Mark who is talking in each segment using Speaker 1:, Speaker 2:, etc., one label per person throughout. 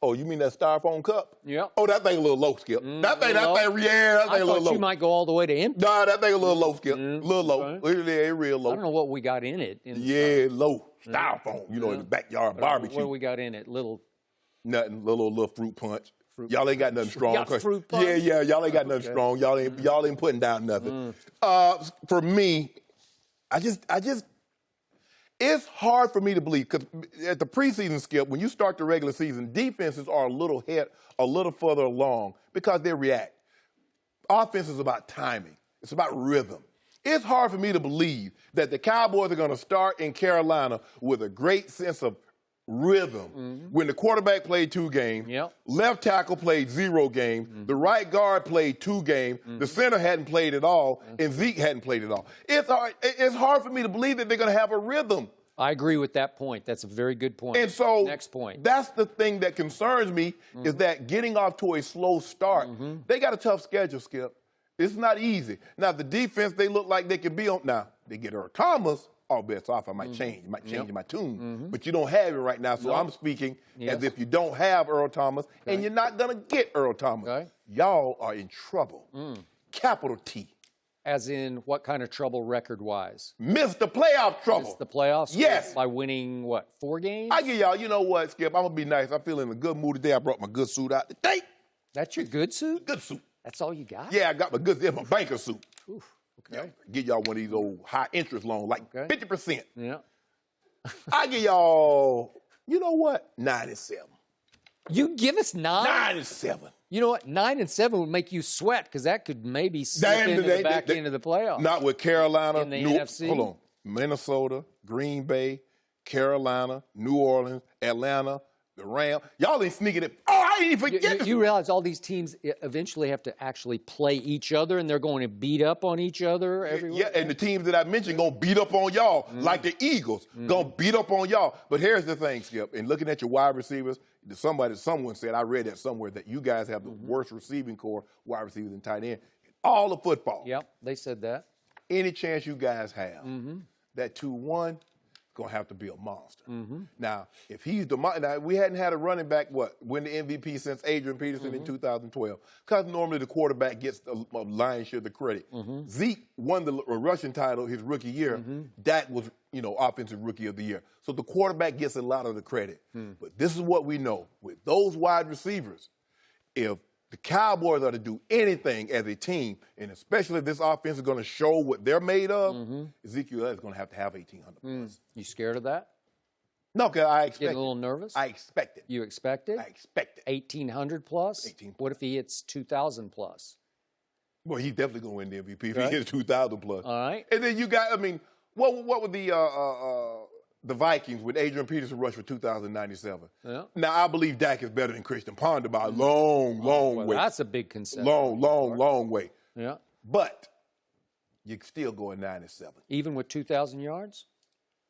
Speaker 1: Oh, you mean that styrofoam cup?
Speaker 2: Yep.
Speaker 1: Oh, that thing a little low, Skip. That thing a little low.
Speaker 2: You might go all the way to empty.
Speaker 1: Nah, that thing a little low, Skip. A little low.
Speaker 2: Okay.
Speaker 1: It real low.
Speaker 2: I don't know what we got in it.
Speaker 1: Low. Styrofoam, in the backyard barbecue.
Speaker 2: What do we got in it?
Speaker 1: Nothing. Little fruit punch. Y'all ain't got nothing strong.
Speaker 2: You got fruit punch?
Speaker 1: Yeah. Y'all ain't got nothing strong. Y'all ain't putting down nothing. For me, I just it's hard for me to believe because at the preseason, Skip, when you start the regular season, defenses are a little further along because they react. Offense is about timing. It's about rhythm. It's hard for me to believe that the Cowboys are going to start in Carolina with a great sense of rhythm when the quarterback played 2 games, left tackle played 0 games, the right guard played 2 games, the center hadn't played at all, and Zeke hadn't played at all. It's hard for me to believe that they're going to have a rhythm.
Speaker 2: I agree with that point. That's a very good point.
Speaker 1: And so
Speaker 2: next point.
Speaker 1: That's the thing that concerns me is that getting off to a slow start, they got a tough schedule, Skip. It's not easy. Now, the defense, they look like they can be on. Now, they get Earl Thomas. All bets off. I might change. I might change my tune. But you don't have it right now. So I'm speaking as if you don't have Earl Thomas, and you're not going to get Earl Thomas.
Speaker 2: Okay.
Speaker 1: Y'all are in trouble. Capital T.
Speaker 2: As in what kind of trouble record-wise?
Speaker 1: Missed the playoff trouble.
Speaker 2: Missed the playoffs?
Speaker 1: Yes.
Speaker 2: By winning, what, 4 games?
Speaker 1: I give y'all, you know what, Skip? I'm going to be nice. I'm feeling in a good mood today. I brought my good suit out today.
Speaker 2: That's your good suit?
Speaker 1: Good suit.
Speaker 2: That's all you got?
Speaker 1: Yeah, I got my good, my banker suit.
Speaker 2: Oof.
Speaker 1: Okay. Yeah, give y'all one of these old high-interest loans, like 50%.
Speaker 2: Yeah.
Speaker 1: I give y'all, you know what, 9-7.
Speaker 2: You give us 9?
Speaker 1: 9-7.
Speaker 2: You know what, 9-7 would make you sweat because that could maybe slip into the back end of the playoffs.
Speaker 1: Not with Carolina.
Speaker 2: In the NFC?
Speaker 1: Hold on. Minnesota, Green Bay, Carolina, New Orleans, Atlanta, the Rams. Y'all ain't sneaking it. Oh, I ain't even forget.
Speaker 2: You realize all these teams eventually have to actually play each other, and they're going to beat up on each other everywhere?
Speaker 1: Yeah, and the teams that I mentioned going to beat up on y'all, like the Eagles, going to beat up on y'all. But here's the thing, Skip, and looking at your wide receivers, someone said, I read that somewhere, that you guys have the worst receiving core, wide receivers and tight end, in all of football.
Speaker 2: Yep, they said that.
Speaker 1: Any chance you guys have, that 2-1, going to have to be a monster. Now, if he's the now we hadn't had a running back win the MVP since Adrian Peterson in 2012, because normally the quarterback gets a lion's share of the credit. Zeke won the rushing title his rookie year. Dak was offensive rookie of the year. So the quarterback gets a lot of the credit. But this is what we know with those wide receivers. If the Cowboys are to do anything as a team, and especially if this offense is going to show what they're made of, Ezekiel is going to have 1,800 plus.
Speaker 2: You scared of that?
Speaker 1: No, because I expect it.
Speaker 2: Getting a little nervous?
Speaker 1: I expect it.
Speaker 2: You expect it?
Speaker 1: I expect it.
Speaker 2: 1,800 plus?
Speaker 1: 18.
Speaker 2: What if he hits 2,000 plus?
Speaker 1: Well, he's definitely going to win the MVP if he hits 2,000 plus.
Speaker 2: All right.
Speaker 1: And then you got, what would the Vikings with Adrian Peterson rush for 2,097? Yeah. Now, I believe Dak is better than Christian Ponder by a long way.
Speaker 2: That's a big concession.
Speaker 1: Long way.
Speaker 2: Yeah.
Speaker 1: But you're still going 9-7.
Speaker 2: Even with 2,000 yards?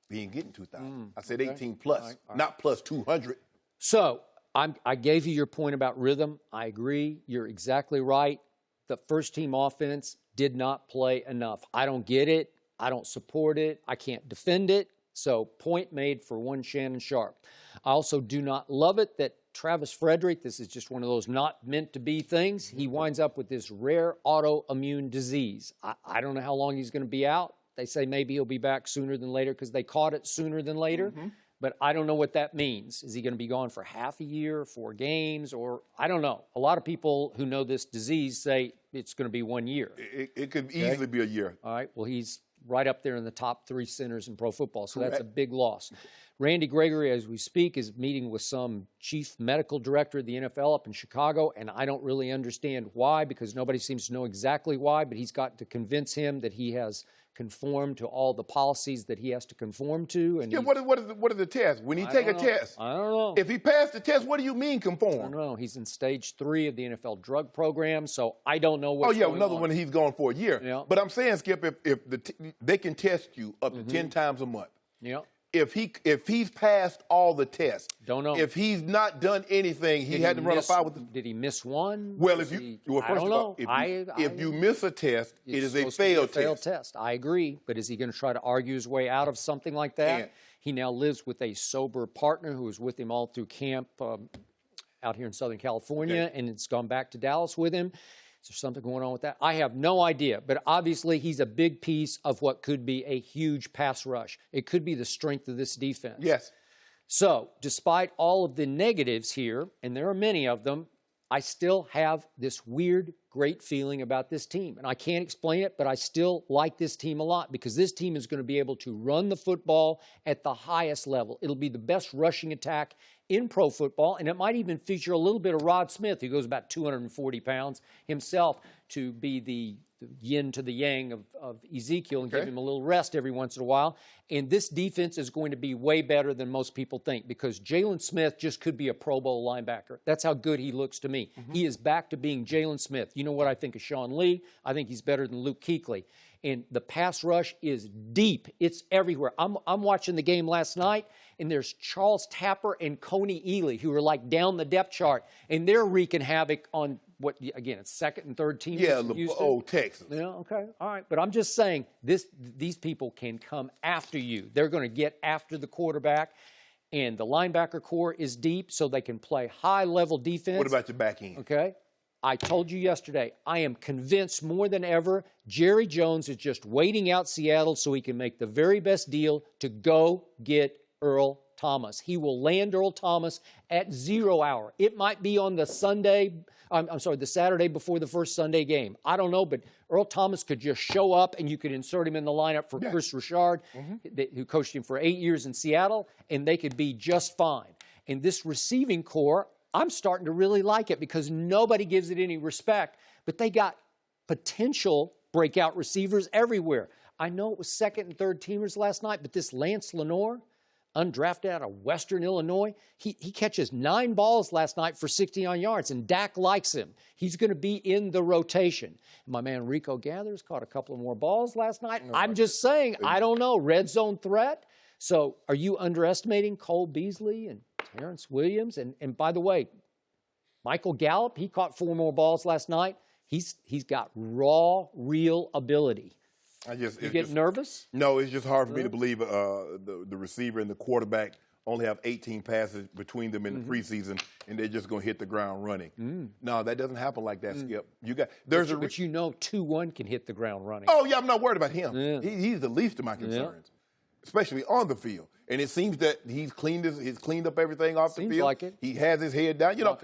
Speaker 1: He ain't getting 2,000. I said 18 plus, all right. Not plus 200.
Speaker 2: So I gave you your point about rhythm. I agree. You're exactly right. The first-team offense did not play enough. I don't get it. I don't support it. I can't defend it. So point made for one Shannon Sharpe. I also do not love it that Travis Frederick, this is just one of those not meant to be things, he winds up with this rare autoimmune disease. I don't know how long he's going to be out. They say maybe he'll be back sooner than later because they caught it sooner than later. But I don't know what that means. Is he going to be gone for half a year, 4 games, or I don't know. A lot of people who know this disease say it's going to be 1 year.
Speaker 1: It could easily be a year.
Speaker 2: All right. Well, he's right up there in the top 3 centers in pro football, so that's a big loss. Randy Gregory, as we speak, is meeting with some chief medical director of the NFL up in Chicago, and I don't really understand why, because nobody seems to know exactly why, but he's got to convince him that he has conformed to all the policies that he has to conform to. And
Speaker 1: what is the test? When you take a test,
Speaker 2: I don't know.
Speaker 1: If he passed the test, what do you mean conform?
Speaker 2: I don't know. He's in stage 3 of the NFL drug program, so I don't know what's going
Speaker 1: another
Speaker 2: on.
Speaker 1: one he's gone for a year.
Speaker 2: Yeah.
Speaker 1: But I'm saying, Skip, if they can test you up to 10 times a month.
Speaker 2: Yeah.
Speaker 1: If he's passed all the tests,
Speaker 2: don't know.
Speaker 1: If he's not done anything, he had to run a file with.
Speaker 2: Did he miss one?
Speaker 1: Well,
Speaker 2: I don't know.
Speaker 1: If you miss a test, it is a failed test.
Speaker 2: I agree, but is he going to try to argue his way out of something like that? He now lives with a sober partner who was with him all through camp out here in Southern California, and it's gone back to Dallas with him. Is there something going on with that? I have no idea, but obviously he's a big piece of what could be a huge pass rush. It could be the strength of this defense.
Speaker 1: Yes.
Speaker 2: So, despite all of the negatives here, and there are many of them, I still have this weird, great feeling about this team. And I can't explain it, but I still like this team a lot because this team is going to be able to run the football at the highest level. It'll be the best rushing attack in pro football, and it might even feature a little bit of Rod Smith, who goes about 240 pounds himself, to be the yin to the yang of Ezekiel and give him a little rest every once in a while. And this defense is going to be way better than most people think because Jaylon Smith just could be a Pro Bowl linebacker. That's how good he looks to me. He is back to being Jaylon Smith. You know what I think of Sean Lee? I think he's better than Luke Kuechly. And the pass rush is deep. It's everywhere. I'm watching the game last night, and there's Charles Tapper and Coney Ealy, who are like down the depth chart, and they're wreaking havoc on what, again, it's second and third teams.
Speaker 1: Yeah, Texas.
Speaker 2: Yeah, okay, all right. But I'm just saying, these people can come after you. They're going to get after the quarterback, and the linebacker core is deep, so they can play high-level defense.
Speaker 1: What about your back end?
Speaker 2: Okay. I told you yesterday, I am convinced more than ever Jerry Jones is just waiting out Seattle so he can make the very best deal to go get Earl Thomas. He will land Earl Thomas at 0 hour. It might be on the the Saturday before the first Sunday game. I don't know, but Earl Thomas could just show up and you could insert him in the lineup for Chris Richard, who coached him for 8 years in Seattle, and they could be just fine. And this receiving core, I'm starting to really like it because nobody gives it any respect, but they got potential breakout receivers everywhere. I know it was second and third teamers last night, but this Lance Lenoir, undrafted out of Western Illinois, he catches 9 balls last night for 69 yards, and Dak likes him. He's going to be in the rotation. My man Rico Gathers caught a couple of more balls last night. I'm just saying, I don't know, red zone threat. So are you underestimating Cole Beasley and Terrence Williams? And by the way, Michael Gallup, he caught 4 more balls last night. He's got raw, real ability. You get nervous?
Speaker 1: No, it's just hard for me to believe the receiver and the quarterback only have 18 passes between them in the preseason, and they're just going to hit the ground running. No, that doesn't happen like that, Skip.
Speaker 2: But you know 2-1 can hit the ground running.
Speaker 1: Oh, yeah, I'm not worried about him. He's the least of my concerns, especially on the field. And it seems that he's cleaned up everything off the field.
Speaker 2: Seems like it.
Speaker 1: He has his head down. You know,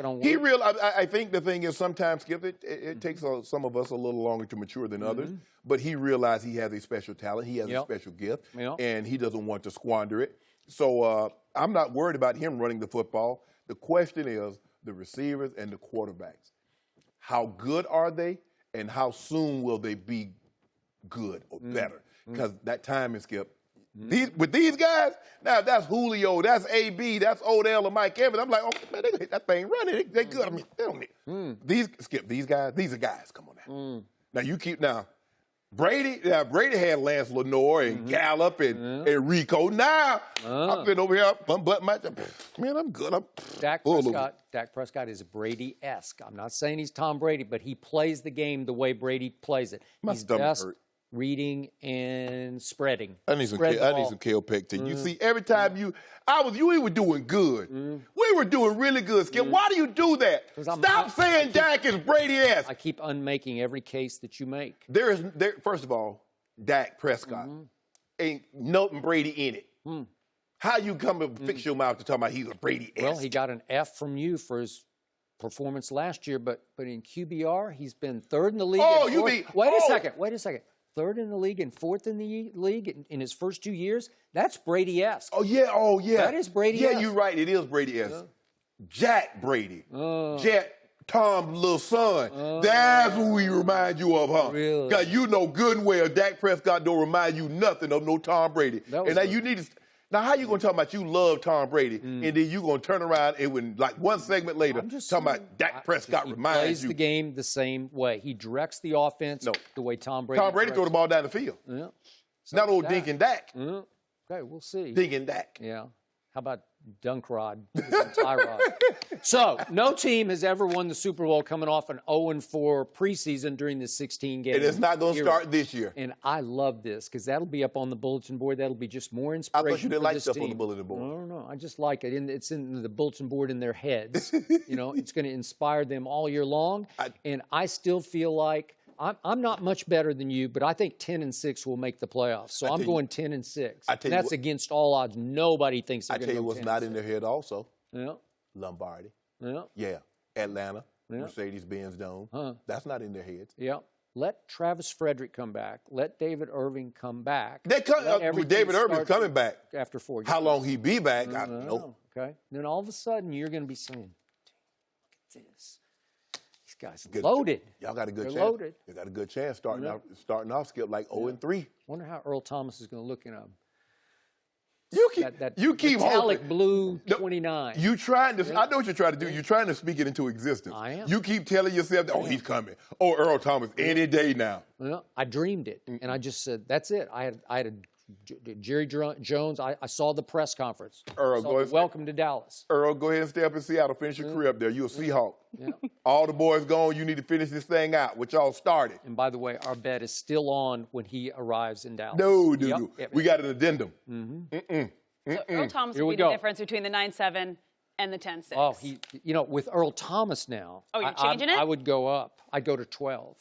Speaker 1: I think the thing is sometimes, Skip, it takes some of us a little longer to mature than others. But he realized he has a special talent. He has a special gift. And he doesn't want to squander it. So I'm not worried about him running the football. The question is the receivers and the quarterbacks. How good are they, and how soon will they be good or better? Because that time is, Skip. With these guys, now that's Julio, that's AB, that's Odell and Mike Evans. I'm like, oh man, they hit that thing running. They good. I mean, they don't need these guys. These are guys. Come on now. Brady had Lance Lenoir and Gallup and Rico. Now I've been over here, man, I'm good.
Speaker 2: Dak Prescott is Brady-esque. I'm not saying he's Tom Brady, but he plays the game the way Brady plays it.
Speaker 1: My stomach hurt.
Speaker 2: Reading and spreading.
Speaker 1: I need some kale pectin. You see, every time we were doing good. We were doing really good, Skip. Why do you do that? Stop saying Dak is Brady-esque.
Speaker 2: I keep unmaking every case that you make.
Speaker 1: First of all, Dak Prescott ain't nothing Brady in it. How you come and fix your mouth to talk about he's a Brady-esque?
Speaker 2: Well, he got an F from you for his performance last year, but in QBR, he's been third in the league. Wait a second. Third in the league and fourth in the league in his first 2 years. That's Brady-esque.
Speaker 1: Oh, yeah.
Speaker 2: That is Brady-esque.
Speaker 1: Yeah, you're right. It is Brady-esque. Jack Brady. Jack, Tom's little son. That's who he remind you of, huh?
Speaker 2: Really?
Speaker 1: Because you know good and well Dak Prescott don't remind you nothing of no Tom Brady. Now, how you going to talk about you love Tom Brady, and then you going to turn around and when, like, one segment later, talking about Dak Prescott reminds you.
Speaker 2: He plays the game the same way. He directs the offense the way Tom Brady
Speaker 1: throw the ball down the field. Yeah. Not old Dink and Dak.
Speaker 2: Okay, we'll see.
Speaker 1: Dink and Dak.
Speaker 2: Yeah. How about dunk rod, tie rod. So, no team has ever won the Super Bowl coming off an 0-4 preseason during the 16-game.
Speaker 1: And it's not going to start this year.
Speaker 2: And I love this because that'll be up on the bulletin board. That'll be just more inspiration.
Speaker 1: I thought you didn't like stuff
Speaker 2: team.
Speaker 1: on the bulletin board.
Speaker 2: No. I just like it. It's in the bulletin board in their heads. It's going to inspire them all year long. And I still feel like I'm not much better than you, but I think 10-6 will make the playoffs. So I'm going 10-6. That's against all odds. Nobody thinks they're going to go 10-6.
Speaker 1: I tell you what's not in their head also.
Speaker 2: Yeah.
Speaker 1: Lombardi.
Speaker 2: Yeah.
Speaker 1: Yeah. Atlanta. Yeah. Mercedes-Benz Dome. That's not in their heads.
Speaker 2: Yeah. Let Travis Frederick come back. Let David Irving come back.
Speaker 1: David Irving coming back.
Speaker 2: After 4 years.
Speaker 1: How long he be back, I don't know.
Speaker 2: Okay. Then all of a sudden, you're going to be saying, look at this. Guys loaded.
Speaker 1: Y'all got a good chance.
Speaker 2: Loaded.
Speaker 1: You got a good chance starting off Skip like 0-3.
Speaker 2: Wonder how Earl Thomas is going to look in a
Speaker 1: you keep
Speaker 2: metallic
Speaker 1: hoping.
Speaker 2: blue 29.
Speaker 1: You trying to? I know what you're trying to do. You're trying to speak it into existence.
Speaker 2: I am.
Speaker 1: You keep telling yourself, "Oh, he's coming. Oh, Earl Thomas, any day now."
Speaker 2: Well, I dreamed it, and I just said, "That's it." I had a Jerry Jones. I saw the press conference.
Speaker 1: Earl, go ahead.
Speaker 2: Welcome to Dallas.
Speaker 1: Earl, go ahead and stay up in Seattle. Finish your career up there. You a Seahawk. Yeah. All the boys gone. You need to finish this thing out, which y'all started.
Speaker 2: And by the way, our bet is still on when he arrives in Dallas.
Speaker 1: No. We got an addendum.
Speaker 3: So Earl Thomas will be the difference between the 9-7 and the 10-6.
Speaker 2: Oh, with Earl Thomas now,
Speaker 3: you're changing it?
Speaker 2: I would go up. I'd go to 12.